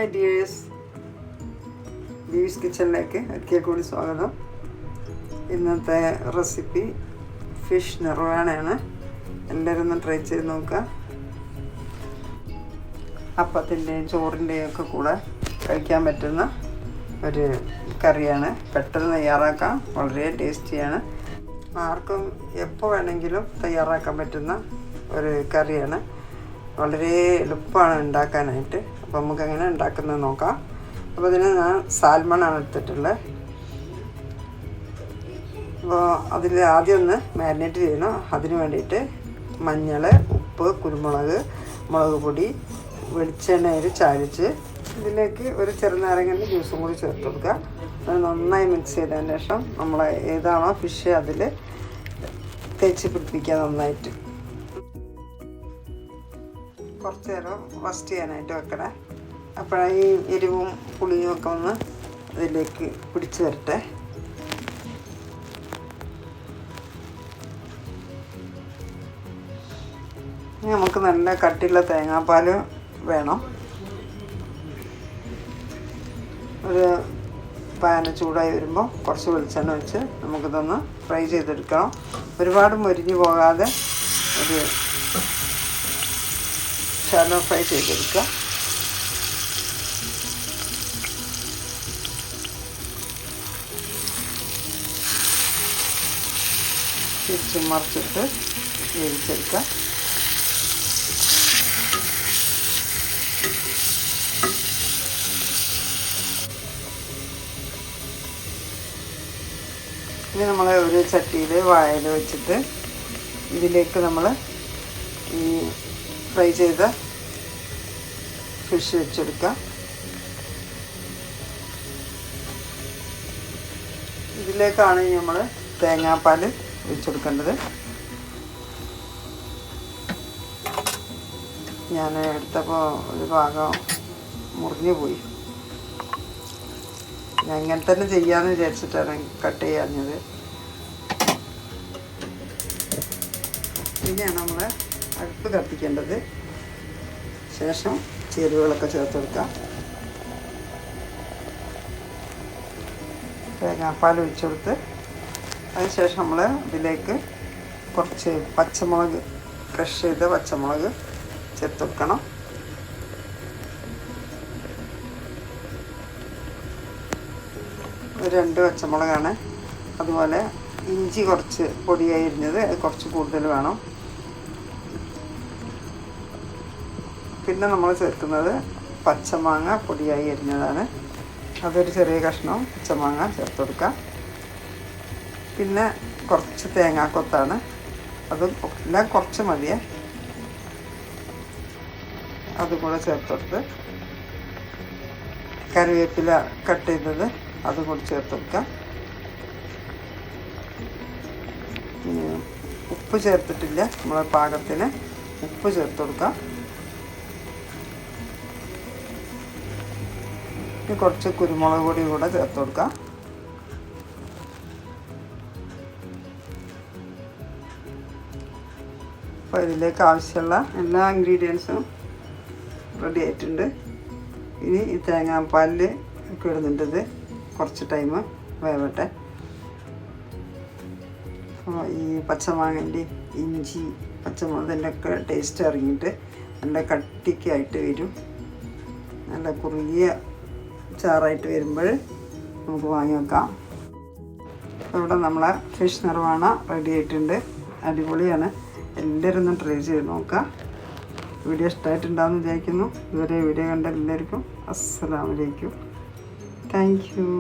Hi dears, ബീവീസ് കിച്ചണിലേക്ക് ഒരിക്കൽ കൂടി സ്വാഗതം. ഇന്നത്തെ റെസിപ്പി ഫിഷ് നിർവാണയാണ്. എല്ലാവരും ഒന്ന് ട്രൈ ചെയ്ത് നോക്കുക. അപ്പത്തിൻ്റെയും ചോറിൻ്റെയും ഒക്കെ കൂടെ കഴിക്കാൻ പറ്റുന്ന ഒരു കറിയാണ്. പെട്ടെന്ന് തയ്യാറാക്കാം, വളരെ ടേസ്റ്റിയാണ്. ആർക്കും എപ്പോൾ വേണമെങ്കിലും തയ്യാറാക്കാൻ പറ്റുന്ന ഒരു കറിയാണ്. വളരെ എളുപ്പമാണ് ഉണ്ടാക്കാനായിട്ട്. അപ്പോൾ നമുക്കെങ്ങനെ ഉണ്ടാക്കുന്നത് നോക്കാം. അപ്പോൾ ഇതിന് ഞാൻ സാൽമണാണ് എടുത്തിട്ടുള്ളത്. അപ്പോൾ അതിൽ ആദ്യം ഒന്ന് മാരിനേറ്റ് ചെയ്യണം. അതിന് വേണ്ടിയിട്ട് മഞ്ഞൾ, ഉപ്പ്, കുരുമുളക്, മുളക് പൊടി, വെളിച്ചെണ്ണയിൽ ചാലിച്ച് ഇതിലേക്ക് ഒരു ചെറുനാരങ്ങൻ്റെ ജ്യൂസും കൂടി ചേർത്ത് കൊടുക്കുക. അത് നന്നായി മിക്സ് ചെയ്തതിന് ശേഷം നമ്മൾ ഏതാണോ ഫിഷ് അതിൽ തേച്ച് പിടിപ്പിക്കുക നന്നായിട്ട്. കുറച്ച് നേരം റസ്റ്റ് ചെയ്യാനായിട്ട് വെക്കണേ. അപ്പോഴാണ് ഈ എരിവും പുളിയും ഒക്കെ ഒന്ന് അതിലേക്ക് പിടിച്ച് വരട്ടെ. നമുക്ക് നല്ല കട്ടിയുള്ള തേങ്ങാപ്പാൽ വേണം. ഒരു പാന് ചൂടായി വരുമ്പോൾ കുറച്ച് വെളിച്ചെണ്ണ വെച്ച് നമുക്കിതൊന്ന് ഫ്രൈ ചെയ്തെടുക്കണം. ഒരുപാട് മൊരിഞ്ഞു പോകാതെ ഒരു ശാലോ ഫ്രൈ ചെയ്തെടുക്കുക. തിരിച്ച് മറിച്ചിട്ട് വേവിച്ചെടുക്കുക. ഇനി നമ്മൾ ഒരു ചട്ടിയിൽ വാഴയില വെച്ചിട്ട് ഇതിലേക്ക് നമ്മൾ ഈ ഫ്രൈ ചെയ്ത ഫിഷ് വെച്ചെടുക്കുക. ഇതിലേക്കാണ് നമ്മൾ തേങ്ങാപ്പാൽ വെച്ചെടുക്കേണ്ടത്. ഞാൻ എടുത്തപ്പോൾ ഒരു ഭാഗം മുറിഞ്ഞു പോയി. ഞാൻ ഇങ്ങനെ തന്നെ ചെയ്യാമെന്ന് വിചാരിച്ചിട്ടാണ് കട്ട് ചെയ്യാഞ്ഞത്. ഇനിയാണ് നമ്മൾ അടുപ്പ് കത്തിക്കേണ്ടത്. ശേഷം ചേരുവകളൊക്കെ ചേർത്ത് കൊടുക്കാം. തേങ്ങാപ്പാൽ ഒഴിച്ചു കൊടുത്ത് അതിനുശേഷം നമ്മൾ ഇതിലേക്ക് കുറച്ച് പച്ചമുളക്, ക്രഷ് ചെയ്ത പച്ചമുളക് ചേർത്ത് കൊടുക്കണം. ഒരു 2 പച്ചമുളകാണ്. അതുപോലെ ഇഞ്ചി കുറച്ച് പൊടിയായി അരിഞ്ഞത്, അത് കുറച്ച് കൂടുതൽ വേണം. പിന്നെ നമ്മൾ ചേർക്കുന്നത് പച്ചമാങ്ങ പൊടിയായി അരിഞ്ഞതാണ്. അതൊരു ചെറിയ കഷ്ണം പച്ചമാങ്ങ ചേർത്ത് കൊടുക്കാം. പിന്നെ കുറച്ച് തേങ്ങാക്കൊത്താണ്. അതും എല്ലാം കുറച്ച് മതിയേ. അതും കൂടെ ചേർത്ത് കൊടുത്ത് കറിവേപ്പില കട്ട് ചെയ്തത് അതും കൂടി ചേർത്ത് കൊടുക്കാം. ഉപ്പ് ചേർത്തിട്ടില്ല, നമ്മളെ പാകത്തിന് ഉപ്പ് ചേർത്ത് കൊടുക്കാം. കുറച്ച് കുരുമുളക് പൊടി കൂടെ ചേർത്ത് കൊടുക്കാം. അപ്പോൾ ഇതിലേക്ക് ആവശ്യമുള്ള എല്ലാ ഇൻഗ്രീഡിയൻസും റെഡി ആയിട്ടുണ്ട്. ഇനി ഈ തേങ്ങാപ്പാലിൽ ഒക്കെ ഇടുന്നുണ്ട്. കുറച്ച് ടൈം വേവട്ടെ. അപ്പോൾ ഈ പച്ചമാങ്ങൻ്റെ, ഇഞ്ചി, പച്ചമുളകിൻ്റെ ഒക്കെ ടേസ്റ്റ് ഇറങ്ങിയിട്ട് നല്ല കട്ടിക്കായിട്ട് വരും. നല്ല കുറുകിയ ചാറായിട്ട് വരുമ്പോൾ നമുക്ക് വാങ്ങി വെക്കാം. ഇവിടെ നമ്മളെ ഫിഷ് നിർവാണ റെഡി ആയിട്ടുണ്ട്. അടിപൊളിയാണ്. എല്ലാവരും ഒന്ന് ട്രൈ ചെയ്ത് നോക്കുക. വീഡിയോ ഇഷ്ടമായിട്ടുണ്ടാകുമെന്ന് വിചാരിക്കുന്നു. ഇതുവരെ വീഡിയോ കണ്ട എല്ലാവർക്കും അസ്സലാമു അലൈക്കും. Thank you.